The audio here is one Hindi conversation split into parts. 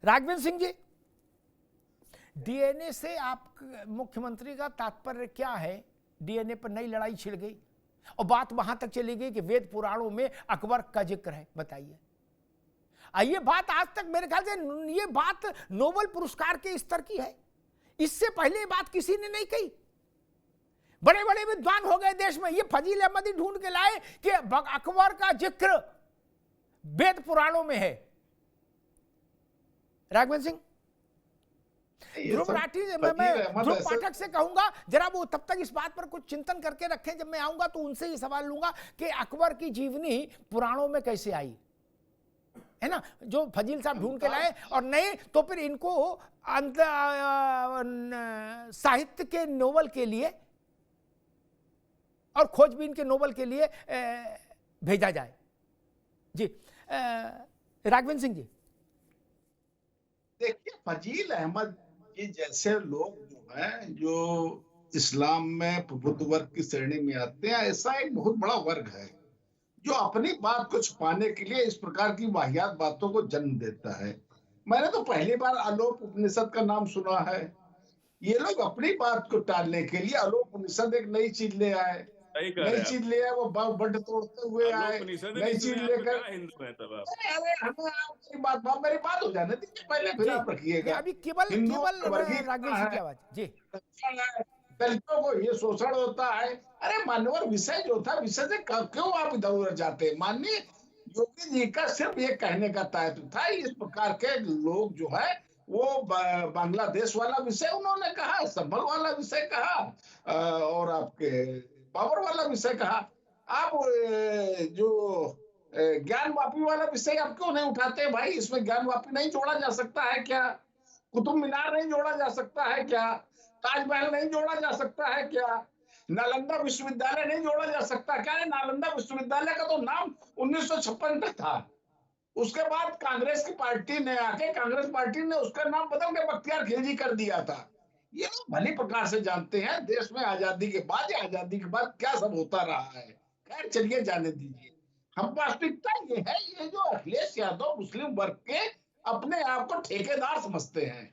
राघवेंद्र सिंह जी, डीएनए से आप मुख्यमंत्री का तात्पर्य क्या है? डीएनए पर नई लड़ाई छिड़ गई और बात वहां तक चली गई कि वेद पुराणों में अकबर का जिक्र है। बताइए, ये बात आज तक मेरे ख्याल से ये बात नोबेल पुरस्कार के स्तर की है। इससे पहले ये बात किसी ने नहीं कही। बड़े बड़े विद्वान हो गए देश में, ये फजील अहमद ही ढूंढ के लाए कि अकबर का जिक्र वेद पुराणों में है। राघवेंद्र सिंह, ध्रुव राठी, मैं ध्रुव पाठक से कहूंगा जरा वो तब तक इस बात पर कुछ चिंतन करके रखें। जब मैं आऊंगा तो उनसे ही सवाल लूंगा कि अकबर की जीवनी पुराणों में कैसे आई, है ना, जो फजील साहब ढूंढ के लाए। और नहीं तो फिर इनको साहित्य के नोबेल के लिए और खोजबीन के नोबेल के लिए भेजा जाए। जी राघवेंद्र सिंह जी, देखिए, फजील अहमद ये जैसे लोग जो हैं, जो इस्लाम में प्रबुद्ध वर्ग की श्रेणी में आते हैं, ऐसा एक बहुत बड़ा वर्ग है जो अपनी बात को छुपाने के लिए इस प्रकार की वाहियात बातों को जन्म देता है। मैंने तो पहली बार आलोक उपनिषद का नाम सुना है। ये लोग अपनी बात को टालने के लिए आलोक उपनिषद एक नई चीज ले आए, नई चीज ले आए, वो बंड तोड़ते हुए आए, नई चीज लेकर। अरे हमें मेरी बात हो जाने दीजिए पहले, फिर आप रखिएगा। अभी केवल राघवेंद्र सिंह की आवाज। जी, दलितों को ये शोषण होता है। अरे मान्यवर, विषय जो था, विषय से क्यों आप इधर उधर जाते हैं? माननीय योगी जी का सिर्फ ये कहने का दायित्व था, इस प्रकार के लोग जो है वो बांग्लादेश वाला विषय उन्होंने कहा, संभल वाला विषय कहा, और आपके बाबर वाला विषय कहा। आप जो ज्ञान वापी वाला विषय आप क्यों नहीं उठाते भाई? इसमें ज्ञान वापी नहीं जोड़ा जा सकता है क्या? कुतुब मीनार नहीं जोड़ा जा सकता है क्या? ताजमहल नहीं जोड़ा जा सकता है क्या? नालंदा विश्वविद्यालय नहीं जोड़ा जा सकता क्या? नालंदा विश्वविद्यालय का तो नाम 1956 तक था। उसके बाद कांग्रेस की पार्टी ने आके, कांग्रेस पार्टी ने उसका नाम बदल के बख्तियार खिलजी कर दिया था। ये लोग भली प्रकार से जानते हैं देश में आजादी के बाद या आजादी के बाद क्या सब होता रहा है। खैर चलिए, जाने दीजिए। हम वास्तविकता ये है, ये जो अखिलेश यादव मुस्लिम वर्ग के अपने आप को ठेकेदार समझते हैं।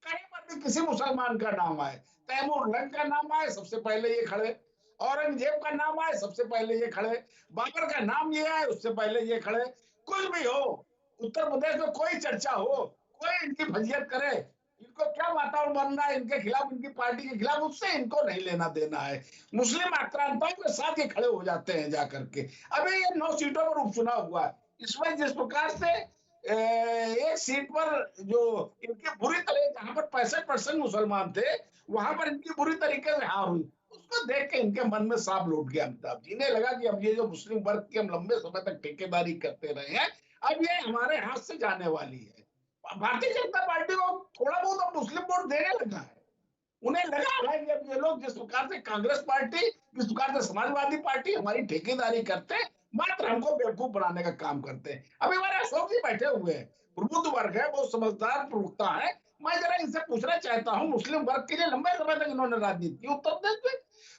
कहीं पर भी किसी मुसलमान का नाम आए, तैमूर लंग का नाम आए, सबसे पहले ये खड़े। औरंगजेब का नाम आए, सबसे पहले ये खड़े। बाबर का नाम ये आए, उससे पहले ये खड़े। कुछ भी हो, उत्तर प्रदेश में कोई चर्चा हो, कोई इनकी फजीयत करे, इनको क्या वातावरण बनना है इनके खिलाफ, इनकी पार्टी के खिलाफ, उससे इनको नहीं लेना देना है। मुस्लिम आक्रांताओं के साथ ये खड़े हो जाते हैं जाकर के। अभी ये 9 सीटों पर उपचुनाव हुआ है, इसमें जिस प्रकार से एक सीट पर जो इनकी बुरी तरह, जहां पर 65% मुसलमान थे, वहां पर इनकी बुरी तरीके से हार हुई। उसको देख के इनके मन में सांप लौट गया। अमिताभ जी ने लगा कि अब ये जो मुस्लिम वर्ग की हम लंबे समय तक ठेकेदारी करते रहे हैं, अब ये हमारे हाथ से जाने वाली है। भारतीय जनता पार्टी को थोड़ा बहुत अब मुस्लिम वोट देने लगा है। उन्हें लगा है कि अब ये लोग जिस प्रकार से कांग्रेस पार्टी, जिस प्रकार से समाजवादी पार्टी हमारी ठेकेदारी करते हैं, मात्र हमको बेवकूफ बनाने का काम करते हैं। अभी हमारे अशोक जी बैठे हुए हैं, प्रबुद्ध वर्ग है, बहुत समझदार प्रवक्ता है। मैं जरा इनसे पूछना चाहता हूँ, मुस्लिम वर्ग के लिए लंबे समय तक इन्होंने राजनीति की, उत्तर प्रदेश में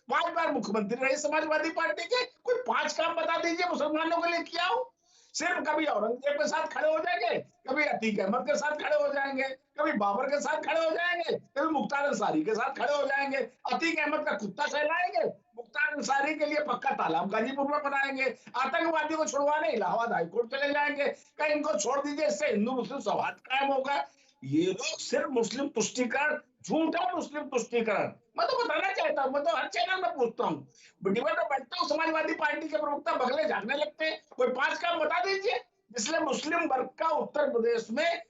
5 बार मुख्यमंत्री रहे समाजवादी पार्टी के। कोई 5 काम बता दीजिए मुसलमानों के लिए किया हो। सिर्फ कभी औरंगजेब के साथ खड़े हो जाएंगे, कभी अतीक अहमद के साथ खड़े हो जाएंगे, कभी बाबर के साथ खड़े हो जाएंगे, कभी मुख्तार अंसारी के साथ खड़े हो जाएंगे। अतीक अहमद का कुत्ता सहलाएंगे, मुख्तार अंसारी के लिए पक्का तालाब गाजीपुर में बनाएंगे। आतंकवादियों को छुड़वाने इलाहाबाद हाईकोर्ट चले जाएंगे। कहीं इनको छोड़ दीजिए, इससे हिंदू मुस्लिम सौहार्द कायम होगा। ये लोग सिर्फ मुस्लिम तुष्टीकरण, झूठा मुस्लिम तुष्टीकरण। मैं तो बताना चाहता हूँ, मैं तो हर चैनल में पूछता हूँ, डिबेट में बैठता हूँ, समाजवादी पार्टी के प्रवक्ता बगले झाड़ने लगते हैं। कोई 5 काम बता दीजिए जिससे मुस्लिम वर्ग का उत्तर प्रदेश में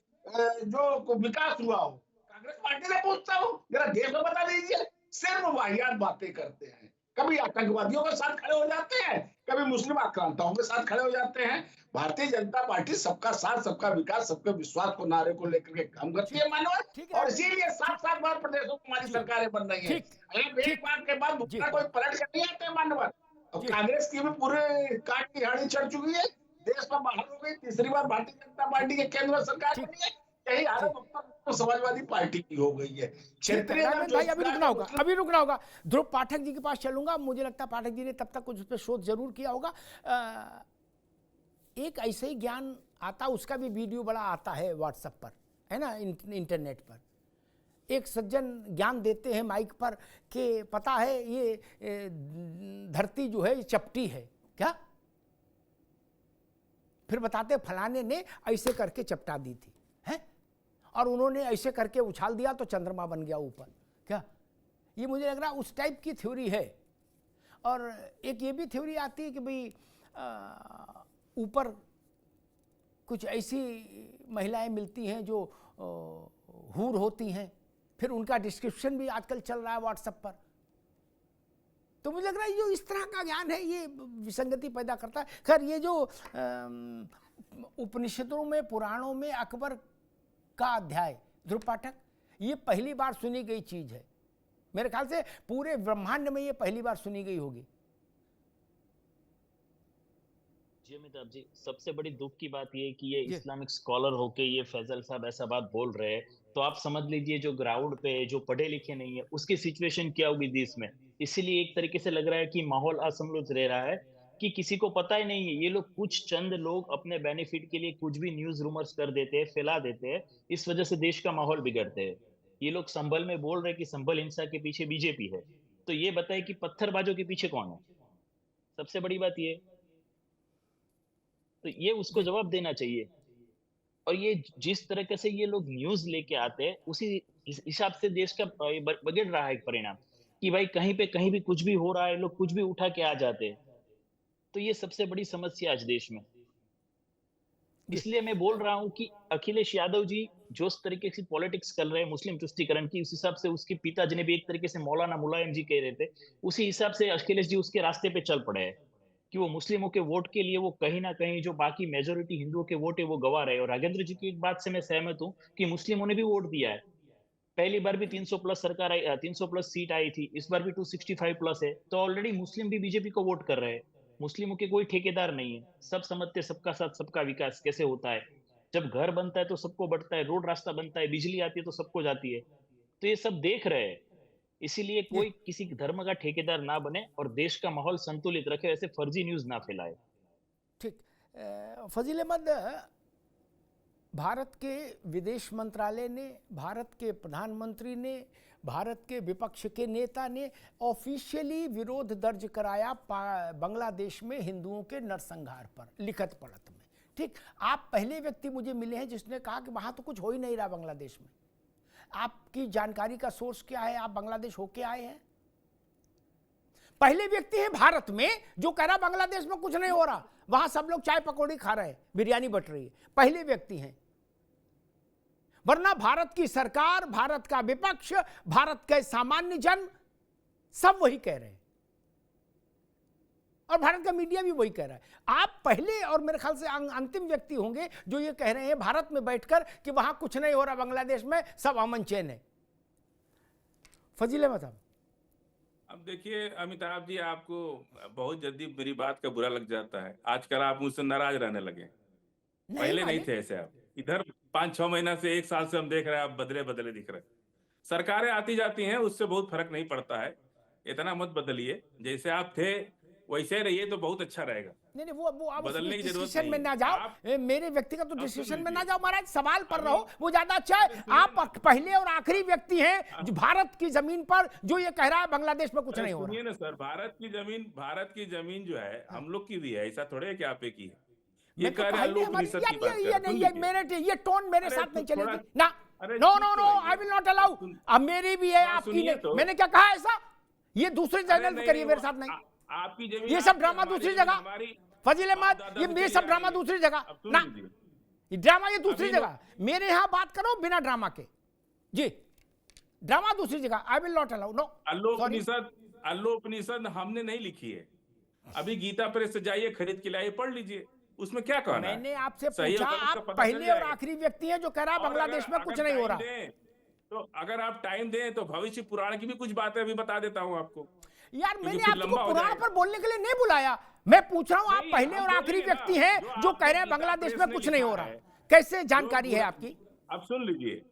जो विकास हुआ हो। कांग्रेस पार्टी से पूछता हूँ, जरा देश में बता दीजिए। सिर्फ वाहियात बातें करते हैं। कभी आतंकवादियों के साथ खड़े हो जाते हैं, कभी मुस्लिम आक्रांताओं के साथ खड़े हो जाते हैं। भारतीय जनता पार्टी सबका साथ, सबका विकास, सबके विश्वास को नारे को लेकर के काम करती है मानव, और इसीलिए 7-7 बार प्रदेशों में हमारी सरकारें बन रही है। एक बार के बाद दूसरा कोई पलट कर नहीं आते मानव। अब कांग्रेस की भी पूरे काट की हाड़ी चढ़ चुकी है, देश में बाहर हो गई। तीसरी बार भारतीय जनता पार्टी के केंद्र सरकार बनी है। यही हालत तो समाजवादी पार्टी की हो गई है। क्षेत्रीय भाई अभी रुकना होगा। ध्रुव पाठक जी के पास चलूंगा। मुझे लगता है पाठक जी ने तब तक कुछ उस पर शोध जरूर किया होगा। एक ऐसे ही ज्ञान आता, उसका भी वीडियो बड़ा आता है व्हाट्सएप पर, है ना, इंटरनेट पर एक सज्जन ज्ञान देते हैं माइक पर कि पता है ये धरती जो है ये चपटी है क्या, फिर बताते फलाने ने ऐसे करके चपटा दी थी है, और उन्होंने ऐसे करके उछाल दिया तो चंद्रमा बन गया ऊपर क्या। ये मुझे लग रहा उस टाइप की थ्योरी है। और एक ये भी थ्योरी आती है कि भाई ऊपर कुछ ऐसी महिलाएं मिलती हैं जो हूर होती हैं, फिर उनका डिस्क्रिप्शन भी आजकल चल रहा है व्हाट्सएप पर। तो मुझे लग रहा है जो इस तरह का ज्ञान है ये विसंगति पैदा करता है। खैर ये जो उपनिषदों में पुराणों में अकबर का अध्याय ध्रुव पाठक, ये पहली बार सुनी गई चीज है मेरे ख्याल से, पूरे ब्रह्मांड में ये पहली बार सुनी गई होगी। जी अमिताभ जी, सबसे बड़ी दुख की बात ये है कि ये इस्लामिक स्कॉलर होके ये फैजल साहब ऐसा बात बोल रहे हैं, तो आप समझ लीजिए जो ग्राउंड पे जो पढ़े लिखे नहीं है उसकी सिचुएशन क्या होगी देश में। इसीलिए एक तरीके से लग रहा है कि माहौल असमंजस रह रहा है कि किसी को पता ही नहीं है। ये लोग कुछ चंद लोग अपने बेनिफिट के लिए कुछ भी न्यूज रूमर्स कर देते हैं, फैला देते हैं, इस वजह से देश का माहौल बिगड़ते हैं। ये लोग संभल में बोल रहे हैं कि संभल हिंसा के पीछे बीजेपी है, तो ये बताए कि पत्थरबाजों के पीछे कौन है। सबसे बड़ी बात ये, तो ये उसको जवाब देना चाहिए। और ये जिस तरीके से ये लोग न्यूज लेके आते हैं उसी हिसाब से देश का बिगड़ रहा है एक परिणाम कि भाई कहीं पे कहीं भी कुछ भी हो रहा है, लोग कुछ भी उठा के आ जाते हैं। तो ये सबसे बड़ी समस्या आज देश में। इसलिए मैं बोल रहा हूं कि अखिलेश यादव जी जो इस तरीके से पॉलिटिक्स कर रहे हैं मुस्लिम तुष्टीकरण की, उस हिसाब से उसके पिताजी ने भी एक तरीके से मौलाना मुलायम जी कह रहे थे, उसी हिसाब से अखिलेश जी उसके रास्ते पे चल पड़े हैं कि वो मुस्लिमों के वोट के लिए वो कहीं ना कहीं जो बाकी मेजोरिटी हिंदुओं के वोट है वो गवा रहे हैं। और राघेंद्र जी की एक बात से मैं सहमत हूँ कि मुस्लिमों ने भी वोट दिया है। पहली बार भी 300 प्लस सरकार आई, 300 प्लस सीट आई थी, इस बार भी 265 प्लस है, तो ऑलरेडी मुस्लिम भी बीजेपी को वोट कर रहे हैं। मुस्लिमों के कोई ठेकेदार नहीं है, सब समझते सबका साथ सबका विकास कैसे होता है। जब घर बनता है तो सबको बढ़ता है, रोड रास्ता बनता है, बिजली आती है तो सबको जाती है, तो ये सब देख रहे हैं। इसीलिए कोई किसी धर्म का ठेकेदार ना बने और देश का माहौल संतुलित रखे, ऐसे फर्जी न्यूज ना फैलाए। ठीक, फजील अहमद, भारत के विदेश मंत्रालय ने, भारत के प्रधानमंत्री ने, भारत के विपक्ष के नेता ने ऑफिशियली विरोध दर्ज कराया बांग्लादेश में हिंदुओं के नरसंहार पर लिखत पढ़त में। ठीक, आप पहले व्यक्ति मुझे मिले हैं जिसने कहा कि वहां तो कुछ हो ही नहीं रहा बांग्लादेश में। आपकी जानकारी का सोर्स क्या है? आप बांग्लादेश होके आए हैं? पहले व्यक्ति है भारत में जो कह रहा बांग्लादेश में कुछ नहीं हो रहा, वहां सब लोग चाय पकौड़ी खा रहे हैं, बिरयानी बट रही है। पहले व्यक्ति हैं। वरना भारत की सरकार, भारत का विपक्ष, भारत के सामान्य जन सब वही कह रहे हैं और भारत का मीडिया भी वही कह रहा है। आप पहले और मेरे ख्याल से अंतिम व्यक्ति होंगे जो ये कह रहे हैं भारत में बैठकर कि वहां कुछ नहीं हो रहा, बांग्लादेश में सब अमन चैन है। फजील अहमद साहब, अब देखिए अमिताभ जी, आपको बहुत जल्दी मेरी बात का बुरा लग जाता है। आजकल आप मुझसे नाराज रहने लगे, पहले नहीं थे ऐसे। आप इधर 5-6 महीना से 1 साल से हम देख रहे हैं, आप बदले बदले दिख रहे हैं। सरकारें आती जाती हैं, उससे बहुत फर्क नहीं पड़ता है। इतना मत बदलिए, जैसे आप थे वैसे रहिए तो बहुत अच्छा रहेगा। नहीं वो आप बदलने की जरूरत डिस्कशन में नहीं। ना जाओ, मेरे व्यक्तिगत तो डिस्कशन में ना जाओ महाराज, सवाल पर रहो, वो ज्यादा अच्छा है। आप पहले और आखिरी व्यक्ति हैं जो भारत की जमीन पर जो ये कह रहा है बांग्लादेश में कुछ नहीं हो रहा। सुनिए ना सर, भारत की जमीन जो है हम लोग की भी है, ऐसा थोड़े है कि आप एक ही है। ये कह रहे हैं लोकनिषद की बात कर रहे हैं। ये टोन मेरे साथ नहीं चलेगी ना। No I will not allow. अब मेरी भी है, आपकी नहीं। मैंने क्या कहा ऐसा? ये दूसरे चैनल पे करिए, मेरे साथ नहीं। आपकी जमीन, ये सब ड्रामा दूसरी जगह, फजील अहमद, ये सब ड्रामा दूसरी जगह ना, ड्रामा ये दूसरी जगह। मेरे यहाँ बात करो बिना ड्रामा के जी, ड्रामा दूसरी जगह। I will not allow. No, Allopanishad हमने नहीं लिखी है। अभी गीता प्रेस से जाइए, खरीद के लाइए, पढ़ लीजिए, उसमें क्या कहना है। मैंने आपसे पूछा, आप पहले और आखिरी व्यक्ति हैं जो कह रहा है बांग्लादेश में कुछ नहीं हो रहा। तो अगर आप टाइम दें तो भविष्य पुराण की भी कुछ बातें अभी बता देता हूं आपको। यार मैंने आपको पुराण पर बोलने के लिए नहीं बुलाया, मैं पूछ रहा हूं आप पहले और आखिरी व्यक्ति हैं जो कह रहे हैं बांग्लादेश में कुछ नहीं हो रहा। कैसे जानकारी है आपकी? अब सुन लीजिए,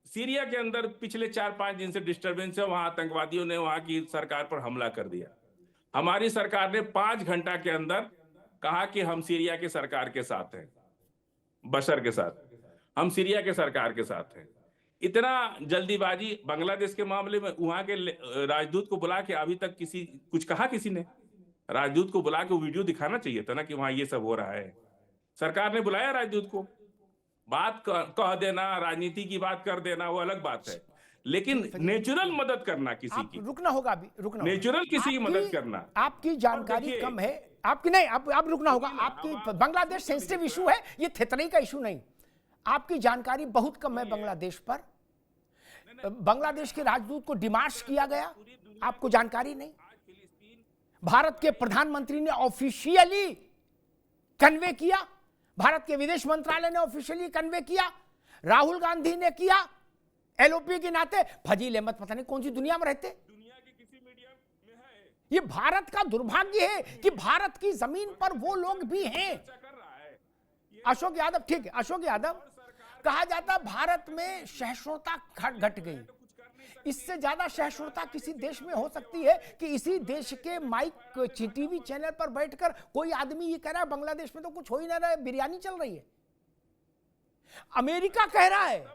सीरिया के अंदर पिछले 4-5 दिन से डिस्टरबेंस है, वहां आतंकवादियों ने वहां की सरकार पर हमला कर दिया। हमारी सरकार ने 5 घंटा के अंदर कहा कि हम सीरिया के सरकार के साथ हैं, बशर के साथ। हम सीरिया के सरकार के साथ हैं। इतना जल्दीबाजी बांग्लादेश के मामले में, वहां के राजदूत को बुला के अभी तक कुछ कहा किसी ने? राजदूत को बुला के वो वीडियो दिखाना चाहिए था ना कि वहां ये सब हो रहा है। सरकार ने बुलाया राजदूत को, बात कह देना, राजनीति की बात कर देना वो अलग बात है, लेकिन नेचुरल मदद करना किसी की, रुकना होगा अभी, रुकना नेचुरल किसी की मदद करना। आपकी जानकारी कम है, आपकी नहीं, आप रुकना होगा। आपकी बांग्लादेश सेंसिटिव इशू है, ये थेतरई का इशू नहीं। आपकी जानकारी बहुत कम है बांग्लादेश पर। बांग्लादेश के राजदूत को डिमार्श किया गया, आपको जानकारी नहीं। भारत के प्रधानमंत्री ने ऑफिशियली कन्वे किया, भारत के विदेश मंत्रालय ने ऑफिशियली कन्वे किया, राहुल गांधी ने किया, एलओपी के नाते। फजील अहमद पता नहीं कौन सी दुनिया में रहते। दुनिया के किसी मीडिया में है? ये भारत का दुर्भाग्य है कि भारत की जमीन पर वो लोग भी हैं। अशोक यादव, ठीक है, अशोक यादव, कहा जाता भारत में सहिष्णुता घट गई। इससे ज्यादा सहिष्णुता किसी देश में हो सकती है कि इसी देश के माइक टीवी चैनल पर बैठकर कोई आदमी ये कह रहा है बांग्लादेश में तो कुछ हो ही नहीं रहा है, बिरयानी चल रही है। अमेरिका कह रहा है,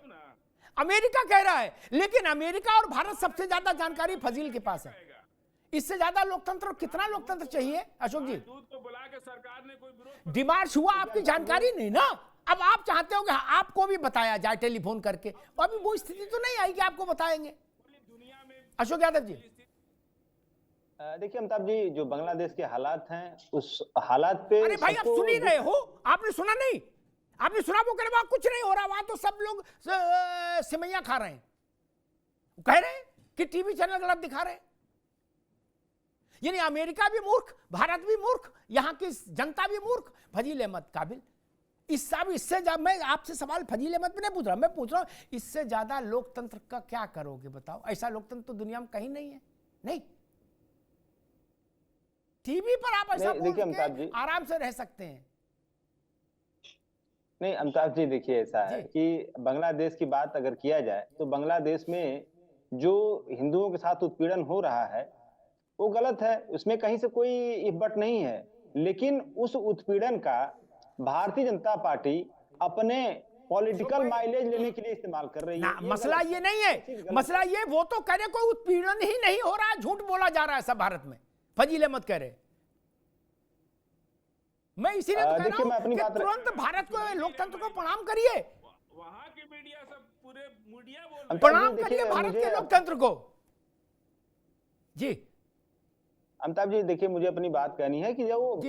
अमेरिका कह रहा है, लेकिन अमेरिका और भारत सबसे ज्यादा जानकारी फजील के पास है। इससे ज्यादा लोकतंत्र, कितना लोकतंत्र चाहिए अशोक जी? डिमार्च हुआ, आपकी जानकारी नहीं ना। अब आप चाहते हो कि आपको भी बताया जाए टेलीफोन करके, अभी वो स्थिति तो नहीं आई कि आपको बताएंगे। अशोक यादव जी, देखिए अमिताभ जी, जो बांग्लादेश के हालात हैं उस हालात पे, अरे भाई आप सुन ही रहे हो, आपने सुना नहीं? आपने सुना वो कह रहे वहां कुछ नहीं हो रहा, वहां तो सब लोग सिमैया खा रहे हैं, कह रहे हैं कि टीवी चैनल गलत दिखा रहे हैं। यानी अमेरिका भी मूर्ख, भारत भी मूर्ख, यहां की जनता भी मूर्ख। फजील अहमद काबिल, इससे ज्यादा मैं आपसे सवाल फजील अहमद पे नहीं पूछ रहा, मैं पूछ रहा हूं इससे ज्यादा लोकतंत्र का क्या करोगे बताओ? ऐसा लोकतंत्र तो दुनिया में कहीं नहीं है। नहीं, टीवी पर आप ऐसा बोल के आराम से रह सकते हैं। नहीं अमिताभ जी, देखिए ऐसा है कि बांग्लादेश की बात अगर किया जाए तो बांग्लादेश में जो हिंदुओं के साथ उत्पीड़न हो रहा है वो गलत है, उसमें कहीं से कोई इफ्बट नहीं है। लेकिन उस उत्पीड़न का भारतीय जनता पार्टी अपने पॉलिटिकल माइलेज लेने के लिए इस्तेमाल कर रही है। मसला ये नहीं है, मसला ये वो तो कह रहे कोई उत्पीड़न ही नहीं हो रहा है, झूठ बोला जा रहा है सब भारत में। फजील अहमद कह रहे, मैं इसीलिए तो कह रहा हूं कि तुरंत भारत को, लोकतंत्र को प्रणाम करिए, वहां के मीडिया सब पूरे मीडिया बोल प्रणाम करिए भारत के लोकतंत्र को। जी अमिताभ जी, देखिए मुझे अपनी बात कहनी है कि जो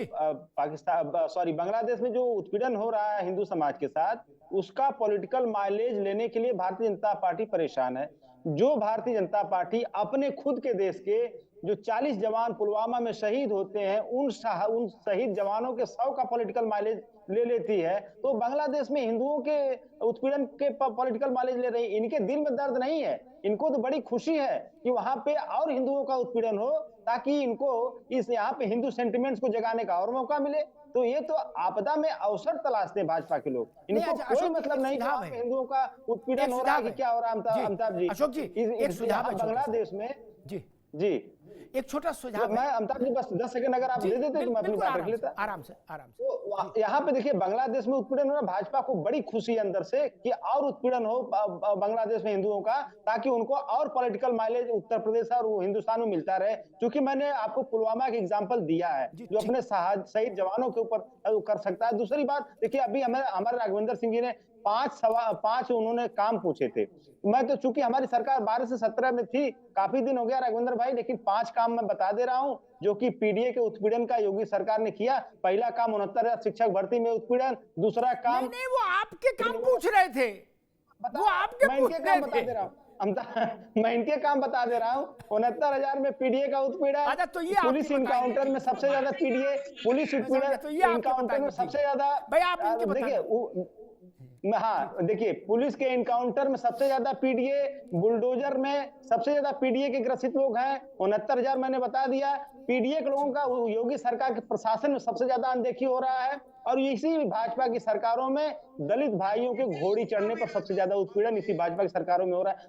बांग्लादेश में जो उत्पीड़न हो रहा है हिंदू समाज के साथ, उसका पॉलिटिकल माइलेज लेने के लिए भारतीय जनता पार्टी परेशान है। जो भारतीय जनता पार्टी अपने खुद के देश के जो 40 जवान पुलवामा में शहीद होते हैं, उन शहीद जवानों के 100 का पॉलिटिकल माइलेज ले लेती है, तो बांग्लादेश में हिंदुओं के उत्पीड़न के पॉलिटिकल माइलेज ले रही है। इनके दिल में दर्द नहीं है, इनको तो बड़ी खुशी है कि वहां पे और हिंदुओं का उत्पीड़न हो, ताकि इनको इस यहाँ पे हिंदू सेंटिमेंट्स को जगाने का और मौका मिले। तो ये तो आपदा में अवसर तलाशते हैं भाजपा के लोग, इनको कोई मतलब नहीं कि हिंदुओं का उत्पीड़न हो रहा है कि क्या हो रहा है। अमिताभ जी, अशोक जी, एक सुझाव बांग्लादेश में जी एक छोटा सुझाव, मैं अमिताभ जी बस 10 सेकंड अगर आप दे देते तो मैं अपनी बात रख लेता। आराम से। तो यहाँ पे देखिए बांग्लादेश में उत्पीड़न हो रहा, भाजपा को बड़ी खुशी है अंदर से कि और उत्पीड़न हो बांग्लादेश में हिंदुओं का, ताकि उनको और पॉलिटिकल माइलेज उत्तर प्रदेश और हिंदुस्तान में मिलता रहे। क्योंकि मैंने आपको पुलवामा का एग्जाम्पल दिया है जो अपने शहीद जवानों के ऊपर कर सकता है। दूसरी बात देखिए, अभी हमारे राघवेंद्र सिंह जी ने 5 उन्होंने काम पूछे थे। मैं तो चूंकि हमारी सरकार 12 से 17 में थी, काफी दिन हो गया राघवेंद्र भाई, लेकिन 5 काम मैं बता दे रहा हूं जो कि पीडीए के उत्पीड़न का योगी सरकार ने किया। पहला काम 69,000 शिक्षक भर्ती में उत्पीड़न। दूसरा काम नहीं, वो आपके काम पूछ रहे थे, वो आपके मैं इनके काम बता दे रहा हूँ, मैं इनके काम बता दे रहा हूँ। 69,000 में पीडीए का उत्पीड़न, पुलिस इनकाउंटर में सबसे ज्यादा पीडीए, पुलिस उत्पीड़न इनकाउंटर में सबसे ज्यादा। देखिए हाँ, देखिए पुलिस के इनकाउंटर में सबसे ज्यादा पीडीए, बुलडोजर में सबसे ज्यादा पीडीए के ग्रसित लोग हैं। 69,000 मैंने बता दिया। पीडीए के लोगों का योगी सरकार के प्रशासन में सबसे ज्यादा अनदेखी हो रहा है, और इसी भाजपा की सरकारों में दलित भाइयों के घोड़ी चढ़ने पर सबसे ज्यादा उत्पीड़न इसी भाजपा की सरकारों में हो रहा है।